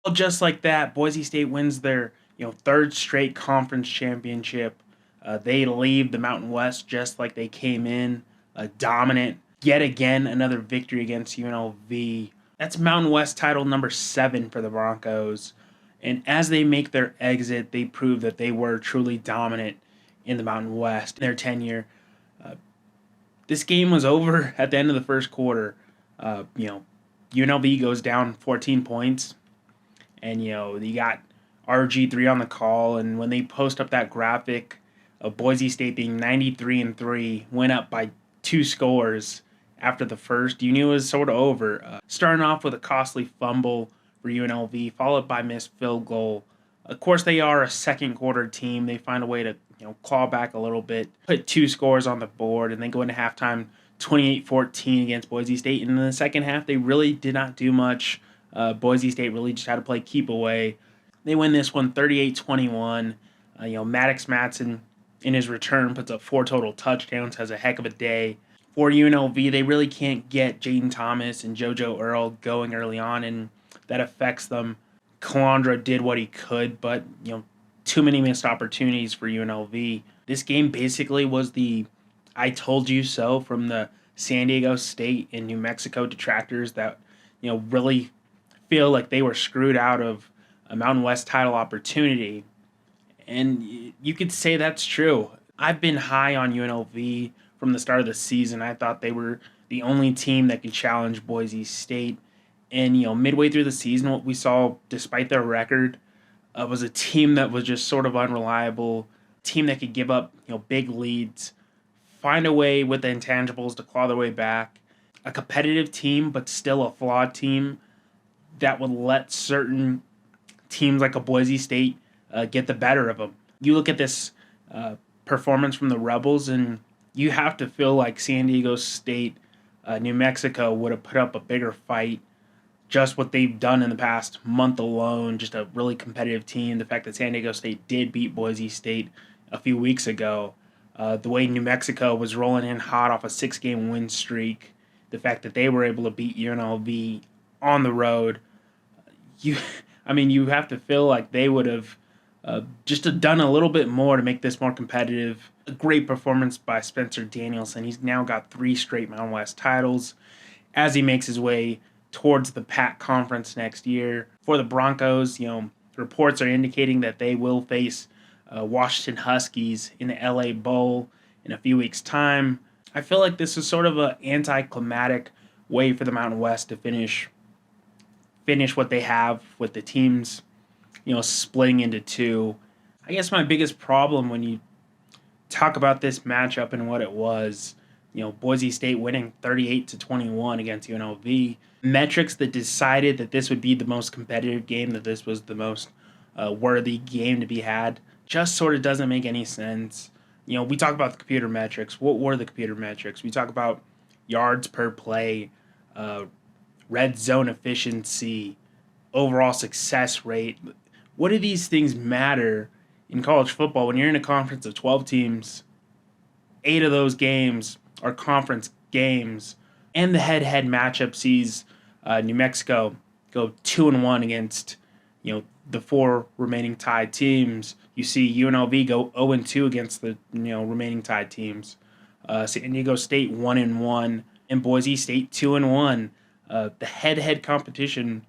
Well, just like that, Boise State wins their third straight conference championship. They leave the Mountain West just like they came in, dominant. Yet again, another victory against UNLV. That's Mountain West title number 7 for the Broncos. And as they make their exit, they prove that they were truly dominant in the Mountain West in their tenure. Uh, this game was over at the end of the first quarter. UNLV goes down 14 points, and you got RG3 on the call. And when they post up that graphic of Boise State being 93-3, went up by 2 scores after the first, you knew it was sort of over. Starting off with a costly fumble for UNLV, followed by missed field goal. Of course, they are a second quarter team. They find a way to claw back a little bit, put 2 scores on the board, and then go into halftime 28-14 against Boise State. And in the second half, they really did not do much. Boise State really just had to play keep away. They win this one 38-21. Maddox Matson in his return puts up 4 total touchdowns, has a heck of a day. For UNLV, they really can't get Jaden Thomas and JoJo Earl going early on, and that affects them. Calandra did what he could, but too many missed opportunities for UNLV. This game basically was the I told you so from the San Diego State and New Mexico detractors that really feel like they were screwed out of a Mountain West title opportunity. And you could say that's true. I've been high on UNLV from the start of the season. I thought they were the only team that could challenge Boise State. And midway through the season, what we saw, despite their record, was a team that was just sort of unreliable, team that could give up big leads, find a way with the intangibles to claw their way back, a competitive team but still a flawed team that would let certain teams like a Boise State get the better of them. You look at this performance from the Rebels, and you have to feel like San Diego State, New Mexico would have put up a bigger fight. Just what they've done in the past month alone, just a really competitive team. The fact that San Diego State did beat Boise State a few weeks ago, the way New Mexico was rolling in hot off a 6-game win streak, the fact that they were able to beat UNLV on the road, you have to feel like they would have just done a little bit more to make this more competitive. A great performance by Spencer Danielson. He's now got 3 straight Mountain West titles as he makes his way towards the PAC conference next year. For the Broncos, reports are indicating that they will face Washington Huskies in the LA Bowl in a few weeks' time. I feel like this is sort of an anticlimactic way for the Mountain West to finish what they have with the teams, splitting into 2. I guess my biggest problem when you talk about this matchup and what it was, Boise State winning 38-21 against UNLV. Metrics that decided that this would be the most competitive game, that this was the most worthy game to be had, just sort of doesn't make any sense. We talk about the computer metrics. What were the computer metrics? We talk about yards per play, red zone efficiency, overall success rate. What do these things matter in college football when you're in a conference of 12 teams? 8 of those games are conference games, and the head-to-head matchup sees New Mexico go 2-1 against the 4 remaining tied teams. You see UNLV go 0-2 against the remaining tied teams. San Diego State 1-1 and Boise State 2-1. The head-to-head competition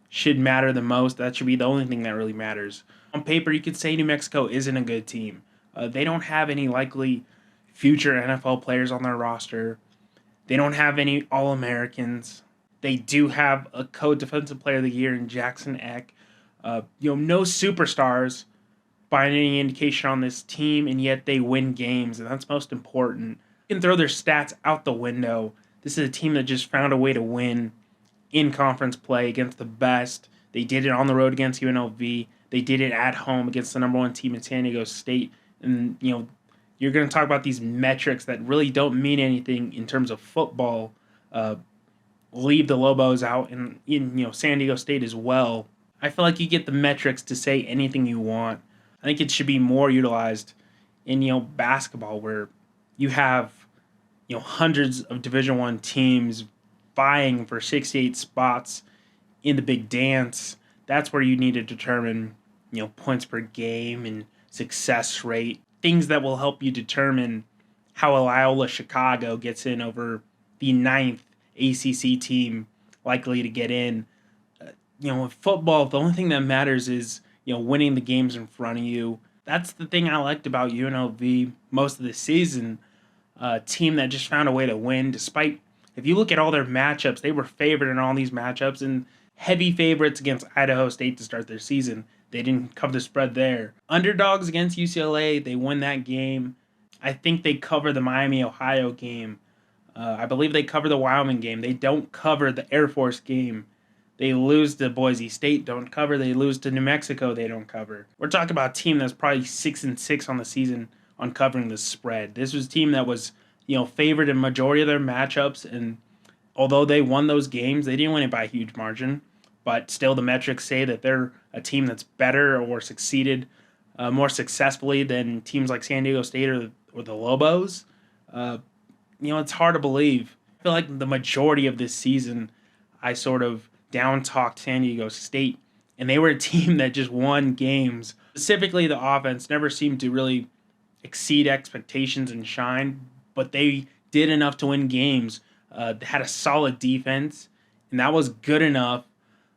should matter the most. That should be the only thing that really matters. On paper, you could say New Mexico isn't a good team. They don't have any likely future NFL players on their roster. They don't have any All-Americans. They do have a co-defensive player of the year in Jackson Eck. No superstars by any indication on this team, and yet they win games, and that's most important. You can throw their stats out the window. This is a team that just found a way to win in conference play against the best. They did it on the road against UNLV. They did it at home against the number 1 team in San Diego State. And, you're going to talk about these metrics that really don't mean anything in terms of football. Leave the Lobos out in San Diego State as well. I feel like you get the metrics to say anything you want. I think it should be more utilized in basketball, where you have hundreds of Division I teams vying for 68 spots in the big dance. That's where you need to determine, points per game and success rate, things that will help you determine how Loyola Chicago gets in over the ninth ACC team likely to get in. With football, the only thing that matters is, winning the games in front of you. That's the thing I liked about UNLV most of the season. A team that just found a way to win, despite, if you look at all their matchups, they were favored in all these matchups and heavy favorites against Idaho State to start their season. They didn't cover the spread there. Underdogs against UCLA, they win that game. I think they cover the Miami-Ohio game. I believe they cover the Wyoming game. They don't cover the Air Force game. They lose to Boise State, don't cover. They lose to New Mexico, they don't cover. We're talking about a team that's probably 6-6 on the season on covering the spread. This was a team that was, favored in majority of their matchups, and although they won those games, they didn't win it by a huge margin. But still, the metrics say that they're a team that's better or succeeded more successfully than teams like San Diego State or the Lobos. It's hard to believe. I feel like the majority of this season, I sort of down-talked San Diego State, and they were a team that just won games. Specifically, the offense never seemed to really exceed expectations and shine, but they did enough to win games. They had a solid defense, and that was good enough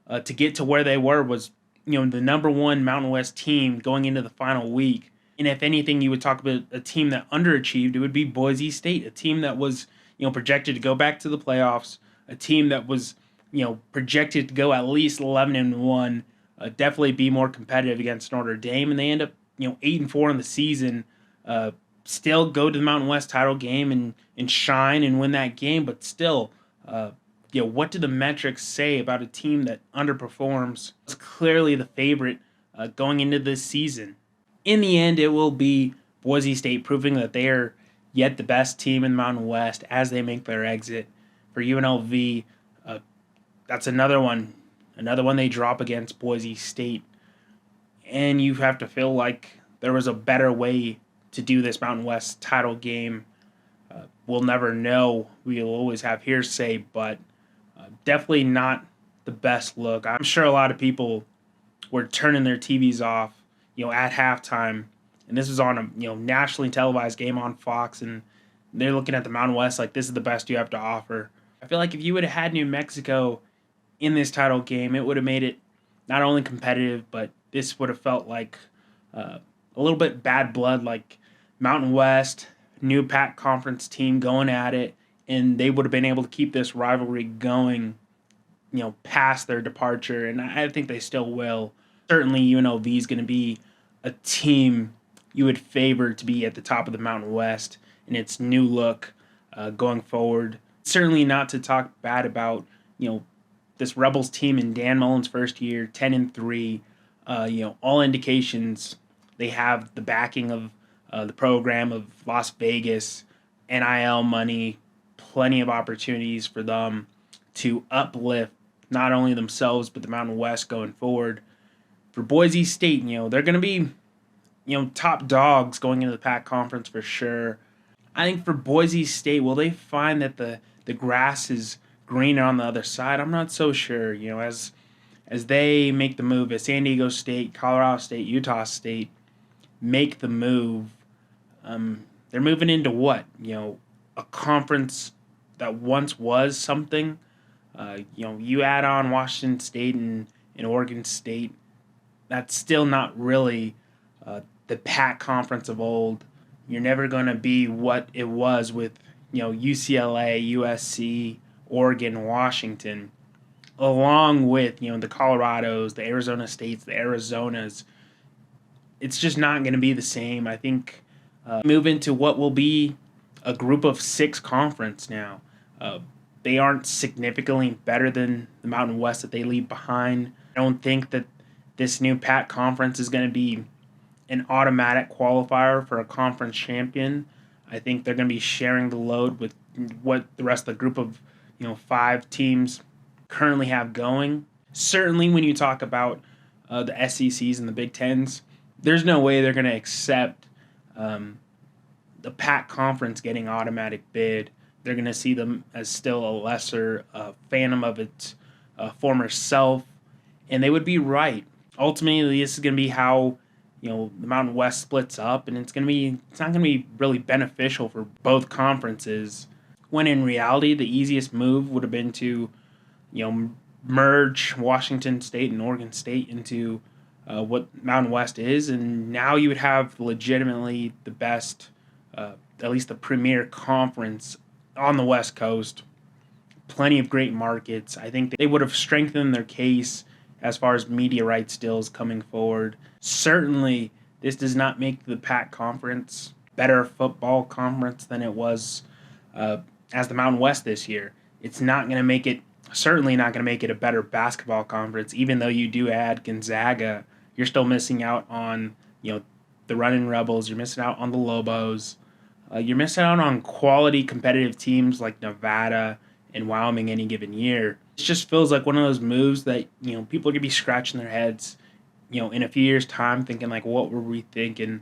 to get to where they was, the number one Mountain West team going into the final week. And if anything, you would talk about a team that underachieved, it would be Boise State, a team that was, projected to go back to the playoffs, a team that was, projected to go at least 11-1, definitely be more competitive against Notre Dame, and they end up, 8-4 in the season, still go to the Mountain West title game and shine and win that game, but still, what do the metrics say about a team that underperforms? It's clearly the favorite going into this season. In the end, it will be Boise State proving that they are yet the best team in the Mountain West as they make their exit. For UNLV, that's another one they drop against Boise State. And you have to feel like there was a better way to do this Mountain West title game. We'll never know. We'll always have hearsay, but definitely not the best look. I'm sure a lot of people were turning their TVs off, at halftime, and this was on a nationally televised game on Fox, and they're looking at the Mountain West like this is the best you have to offer. I feel like if you would have had New Mexico in this title game, it would have made it not only competitive, but this would have felt like a little bit bad blood, like Mountain West, new Pac conference team going at it, and they would have been able to keep this rivalry going, past their departure, and I think they still will. Certainly UNLV is going to be a team you would favor to be at the top of the Mountain West in its new look going forward. Certainly not to talk bad about, this Rebels team in Dan Mullen's first year, 10-3. All indications they have the backing of the program of Las Vegas, NIL money, plenty of opportunities for them to uplift not only themselves but the Mountain West going forward. For Boise State, they're going to be, top dogs going into the Pac conference for sure. I think for Boise State, will they find that the grass is greener on the other side? I'm not so sure. As they make the move, as San Diego State, Colorado State, Utah State make the move, they're moving into what? A conference that once was something. You add on Washington State and Oregon State, that's still not really the Pac conference of old. You're never going to be what it was with, UCLA, USC, Oregon, Washington, along with, the Colorados, the Arizona States, the Arizonas. It's just not going to be the same. I think move into what will be a group of 6 conference now. They aren't significantly better than the Mountain West that they leave behind. I don't think that this new Pac conference is going to be an automatic qualifier for a conference champion. I think they're going to be sharing the load with what the rest of the group of 5 teams currently have going. Certainly when you talk about the SECs and the Big Tens, there's no way they're going to accept the Pac conference getting automatic bid. They're going to see them as still a lesser phantom of its former self. And they would be right. Ultimately, this is going to be how the Mountain West splits up, and it's not going to be really beneficial for both conferences. When in reality, the easiest move would have been to merge Washington State and Oregon State into what Mountain West is, and now you would have legitimately the best, at least the premier conference on the West Coast. Plenty of great markets. I think they would have strengthened their case as far as media rights deals coming forward. Certainly, this does not make the Pac Conference better football conference than it was as the Mountain West this year. It's not going to make it, certainly not going to make it a better basketball conference. Even though you do add Gonzaga, you're still missing out on the Running Rebels. You're missing out on the Lobos. You're missing out on quality competitive teams like Nevada and Wyoming any given year. It just feels like one of those moves that people are gonna be scratching their heads, in a few years' time, thinking like, what were we thinking?